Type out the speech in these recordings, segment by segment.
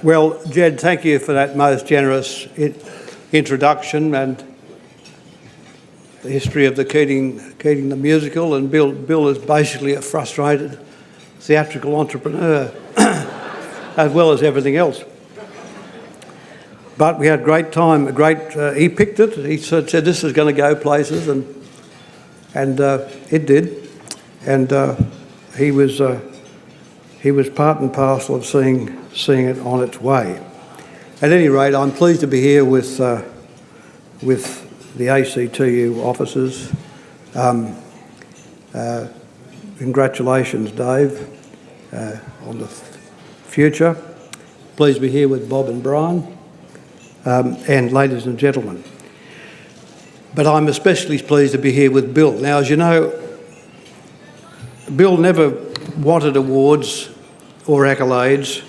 Well, Jed, thank you for that most generous introduction and the history of the Keating the musical. And Bill is basically a frustrated theatrical entrepreneur, as well as everything else. But we had a great time. He picked it. He said this is going to go places, and it did. And he was part and parcel of seeing it on its way. At any rate, I'm pleased to be here with the ACTU officers. Congratulations, Dave, on the future. Pleased to be here with Bob and Brian, and ladies and gentlemen. But I'm especially pleased to be here with Bill. Now, as you know, Bill never wanted awards or accolades.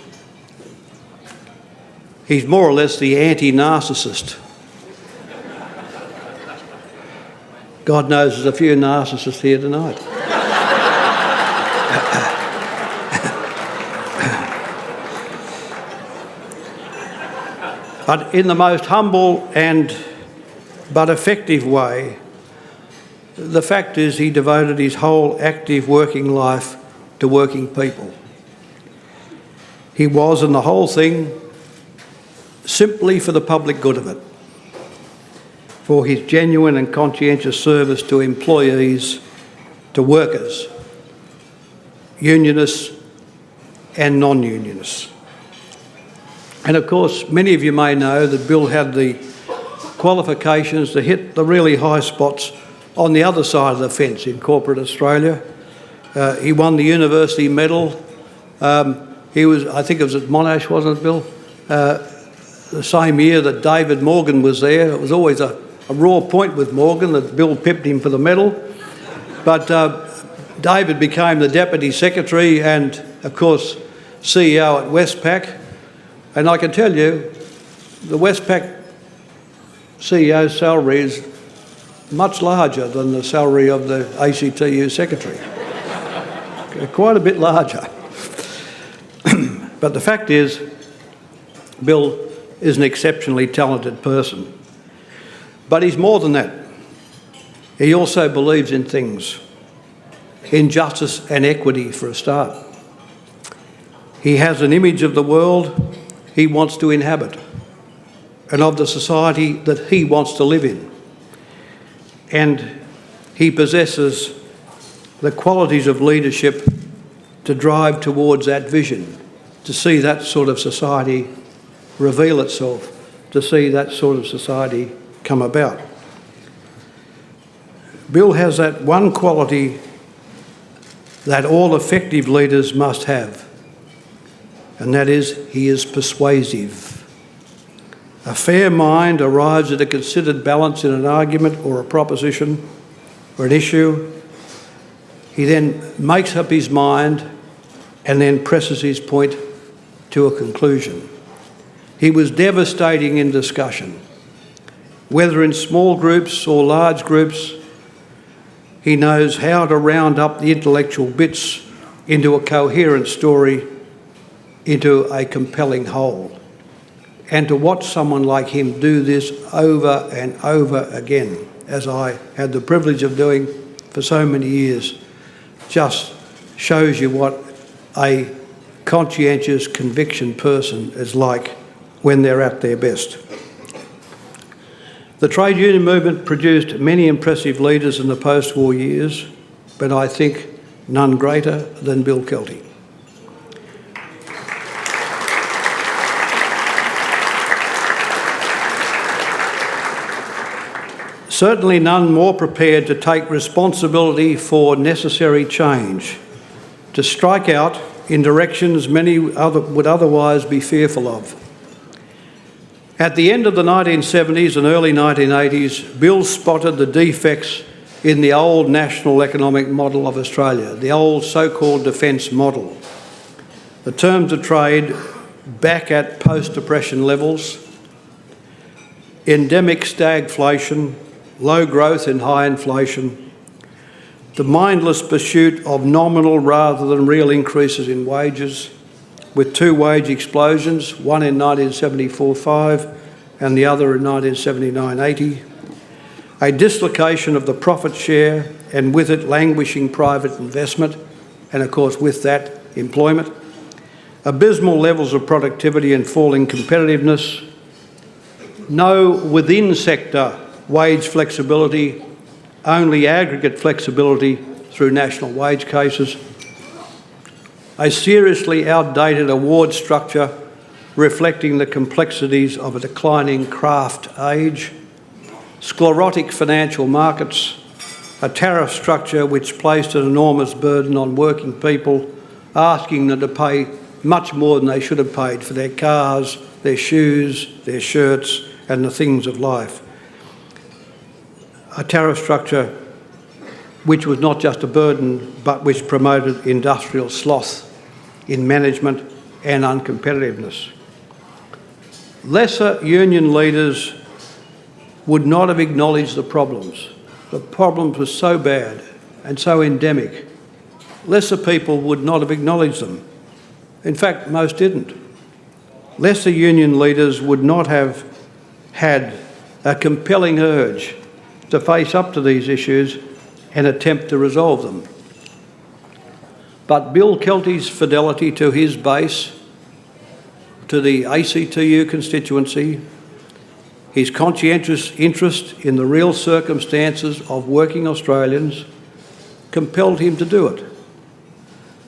He's more or less the anti-narcissist. God knows there's a few narcissists here tonight. But in the most humble but effective way, the fact is he devoted his whole active working life to working people. He was, in the whole thing, simply for the public good of it, for his genuine and conscientious service to employees, to workers, unionists and non-unionists. And of course, many of you may know that Bill had the qualifications to hit the really high spots on the other side of the fence in corporate Australia. He won the university medal. He was, I think it was at Monash, wasn't it, Bill? The same year that David Morgan was there. It was always a raw point with Morgan that Bill pipped him for the medal. But David became the Deputy Secretary and, of course, CEO at Westpac. And I can tell you, the Westpac CEO's salary is much larger than the salary of the ACTU Secretary. Quite a bit larger. But the fact is, Bill is an exceptionally talented person. But he's more than that. He also believes in things, in justice and equity for a start. He has an image of the world he wants to inhabit and of the society that he wants to live in. And he possesses the qualities of leadership to drive towards that vision, to see that sort of society reveal itself, to see that sort of society come about. Bill has that one quality that all effective leaders must have, and that is he is persuasive. A fair mind arrives at a considered balance in an argument or a proposition or an issue. He then makes up his mind and then presses his point to a conclusion. He was devastating in discussion. Whether in small groups or large groups, he knows how to round up the intellectual bits into a coherent story, into a compelling whole. And to watch someone like him do this over and over again, as I had the privilege of doing for so many years, just shows you what a conscientious conviction person is like when they're at their best. The trade union movement produced many impressive leaders in the post-war years, but I think none greater than Bill Keating. Certainly none more prepared to take responsibility for necessary change, to strike out in directions many would otherwise be fearful of. At the end of the 1970s and early 1980s, Bill spotted the defects in the old national economic model of Australia, the old so-called defence model. The terms of trade back at post-depression levels, endemic stagflation, low growth and high inflation, the mindless pursuit of nominal rather than real increases in wages, with two wage explosions, one in 1974-5 and the other in 1979-80, a dislocation of the profit share and with it languishing private investment, and of course with that employment, abysmal levels of productivity and falling competitiveness, no within-sector wage flexibility, only aggregate flexibility through national wage cases, a seriously outdated award structure reflecting the complexities of a declining craft age, sclerotic financial markets, a tariff structure which placed an enormous burden on working people, asking them to pay much more than they should have paid for their cars, their shoes, their shirts and the things of life. A tariff structure which was not just a burden but which promoted industrial sloth in management and uncompetitiveness. Lesser union leaders would not have acknowledged the problems. The problems were so bad and so endemic. Lesser people would not have acknowledged them. In fact, most didn't. Lesser union leaders would not have had a compelling urge to face up to these issues and attempt to resolve them. But Bill Kelty's fidelity to his base, to the ACTU constituency, his conscientious interest in the real circumstances of working Australians compelled him to do it.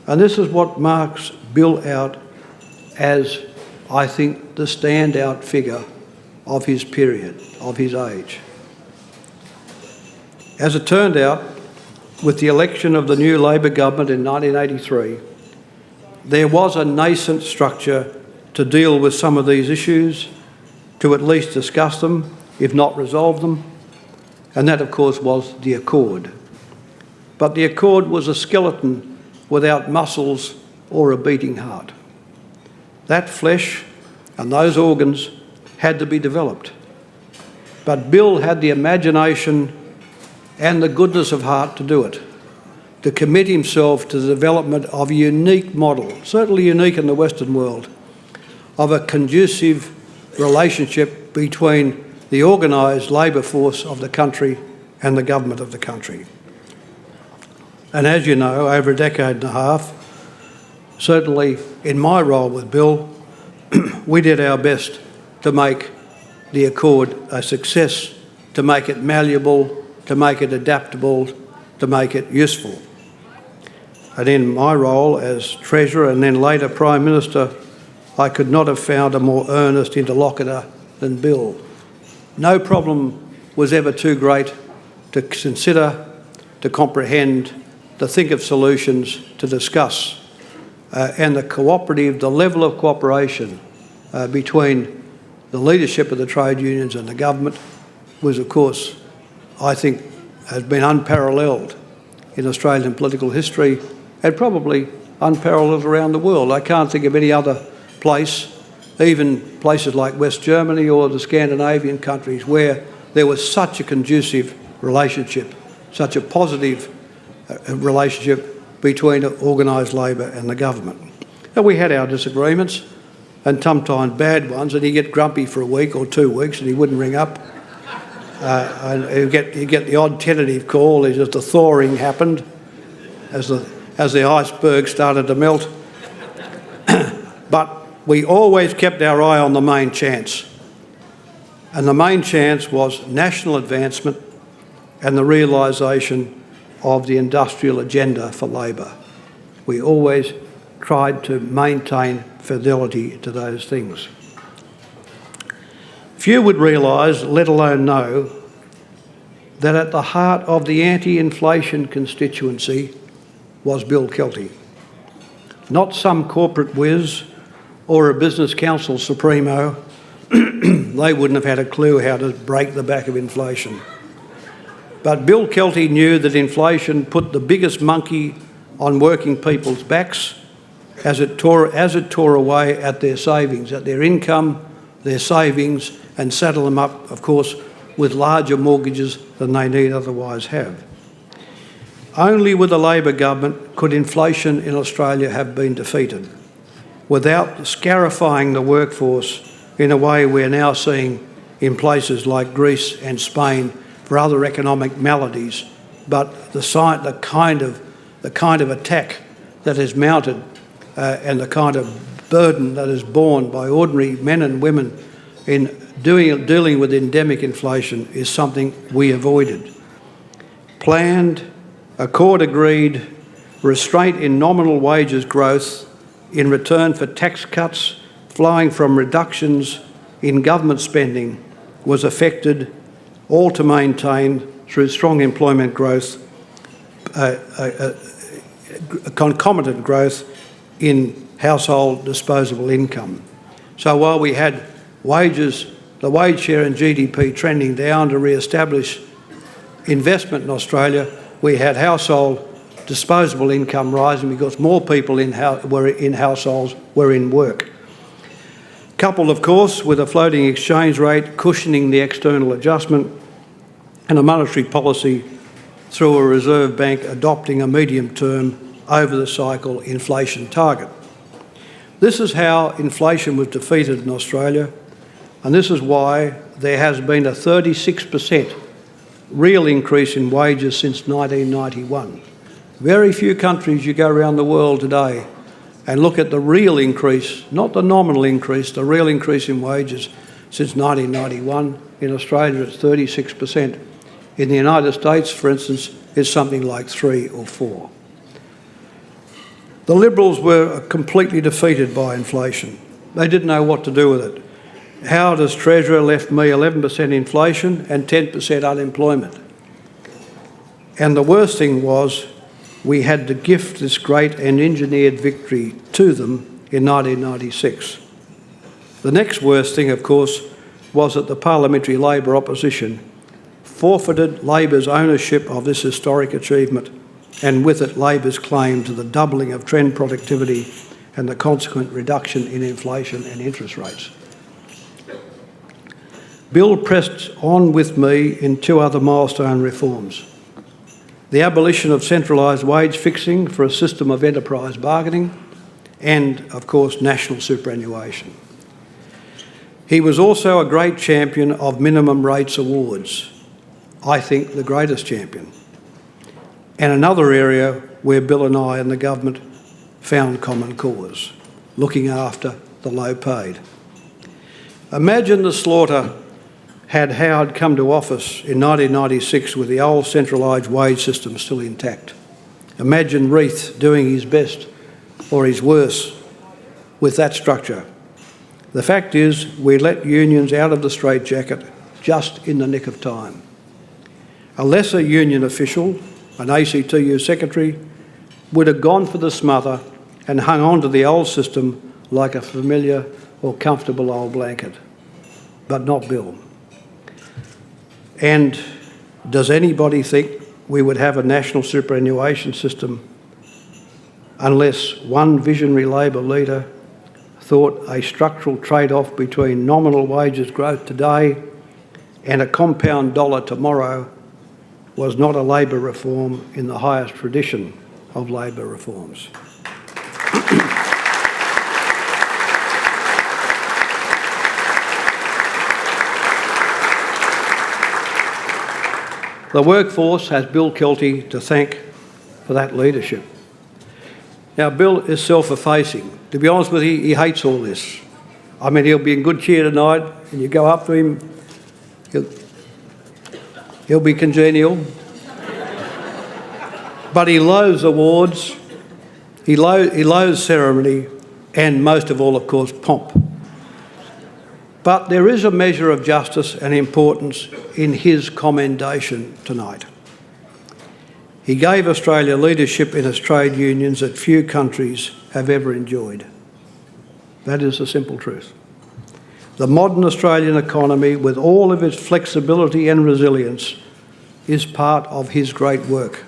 And this is what marks Bill out as, I think, the standout figure of his period, of his age. As it turned out, with the election of the new Labor government in 1983, there was a nascent structure to deal with some of these issues, to at least discuss them, if not resolve them, and that, of course, was the Accord. But the Accord was a skeleton without muscles or a beating heart. That flesh and those organs had to be developed. But Bill had the imagination and the goodness of heart to do it, to commit himself to the development of a unique model, certainly unique in the Western world, of a conducive relationship between the organised labour force of the country and the government of the country. And as you know, over a decade and a half, certainly in my role with Bill, we did our best to make the Accord a success, to make it malleable, to make it adaptable, to make it useful. And in my role as Treasurer and then later Prime Minister, I could not have found a more earnest interlocutor than Bill. No problem was ever too great to consider, to comprehend, to think of solutions, to discuss. And the level of cooperation between the leadership of the trade unions and the government was, of course, I think, has been unparalleled in Australian political history and probably unparalleled around the world. I can't think of any other place, even places like West Germany or the Scandinavian countries, where there was such a conducive relationship, such a positive relationship between organised labour and the government. And we had our disagreements, and sometimes bad ones, and he'd get grumpy for a week or 2 weeks and he wouldn't ring up. And he'd get the odd tentative call as the thawing happened, as the iceberg started to melt. But we always kept our eye on the main chance. And the main chance was national advancement and the realisation of the industrial agenda for labour. We always tried to maintain fidelity to those things. Few would realise, let alone know, that at the heart of the anti-inflation constituency was Bill Kelty. Not some corporate whiz or a business council supremo. They wouldn't have had a clue how to break the back of inflation. But Bill Kelty knew that inflation put the biggest monkey on working people's backs as it tore away at their savings, at their income, their savings, and saddle them up, of course, with larger mortgages than they need otherwise have. Only with a Labor government could inflation in Australia have been defeated. without scarifying the workforce in a way we're now seeing in places like Greece and Spain for other economic maladies, but the kind of attack that is mounted and the kind of burden that is borne by ordinary men and women in dealing with endemic inflation is something we avoided. Planned, accord-agreed restraint in nominal wages growth in return for tax cuts flowing from reductions in government spending was effected, all to maintain, through strong employment growth, concomitant growth in household disposable income. So while we had wages, the wage share in GDP trending down to re-establish investment in Australia, we had household disposable income rising because more people in households were in work. Coupled, of course, with a floating exchange rate cushioning the external adjustment and a monetary policy through a Reserve Bank adopting a medium-term, over-the-cycle inflation target. This is how inflation was defeated in Australia, and this is why there has been a 36% real increase in wages since 1991. Very few countries you go around the world today and look at the real increase, not the nominal increase, the real increase in wages since 1991. In Australia, it's 36%. In the United States, for instance, it's something like 3 or 4. The Liberals were completely defeated by inflation. They didn't know what to do with it. Howard, as Treasurer, left me 11% inflation and 10% unemployment. And the worst thing was we had to gift this great and engineered victory to them in 1996. The next worst thing, of course, was that the parliamentary Labor opposition forfeited Labor's ownership of this historic achievement, and with it Labor's claim to the doubling of trend productivity and the consequent reduction in inflation and interest rates. Bill pressed on with me in 2 other milestone reforms: the abolition of centralised wage fixing for a system of enterprise bargaining and, of course, national superannuation. He was also a great champion of minimum rates awards, I think the greatest champion, and another area where Bill and I and the government found common cause, looking after the low paid. Imagine the slaughter had Howard come to office in 1996 with the old centralised wage system still intact. Imagine Reith doing his best or his worst with that structure. The fact is, we let unions out of the straitjacket just in the nick of time. A lesser union official, an ACTU secretary, would have gone for the smother and hung on to the old system like a familiar or comfortable old blanket. But not Bill. And does anybody think we would have a national superannuation system unless one visionary Labor leader thought a structural trade-off between nominal wages growth today and a compound dollar tomorrow was not a Labor reform in the highest tradition of Labor reforms? The workforce has Bill Kelty to thank for that leadership. Now, Bill is self-effacing. To be honest with you, he hates all this. I mean, he'll be in good cheer tonight, and you go up to him, he'll be congenial. But he loathes awards, he loathes ceremony, and most of all, of course, pomp. But there is a measure of justice and importance in his commendation tonight. He gave Australia leadership in its trade unions that few countries have ever enjoyed. That is the simple truth. The modern Australian economy, with all of its flexibility and resilience, is part of his great work.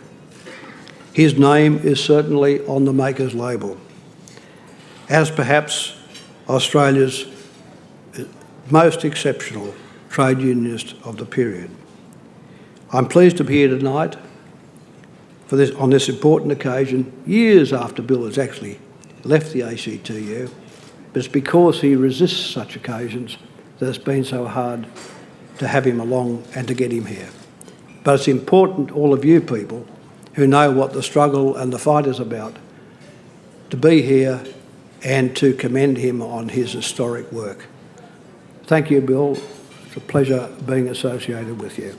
His name is certainly on the maker's label, as perhaps Australia's most exceptional trade unionist of the period. I'm pleased to be here tonight on this important occasion, years after Bill has actually left the ACTU, But it's because he resists such occasions that it's been so hard to have him along and to get him here. But it's important, all of you people who know what the struggle and the fight is about, to be here and to commend him on his historic work. Thank you, Bill. It's a pleasure being associated with you.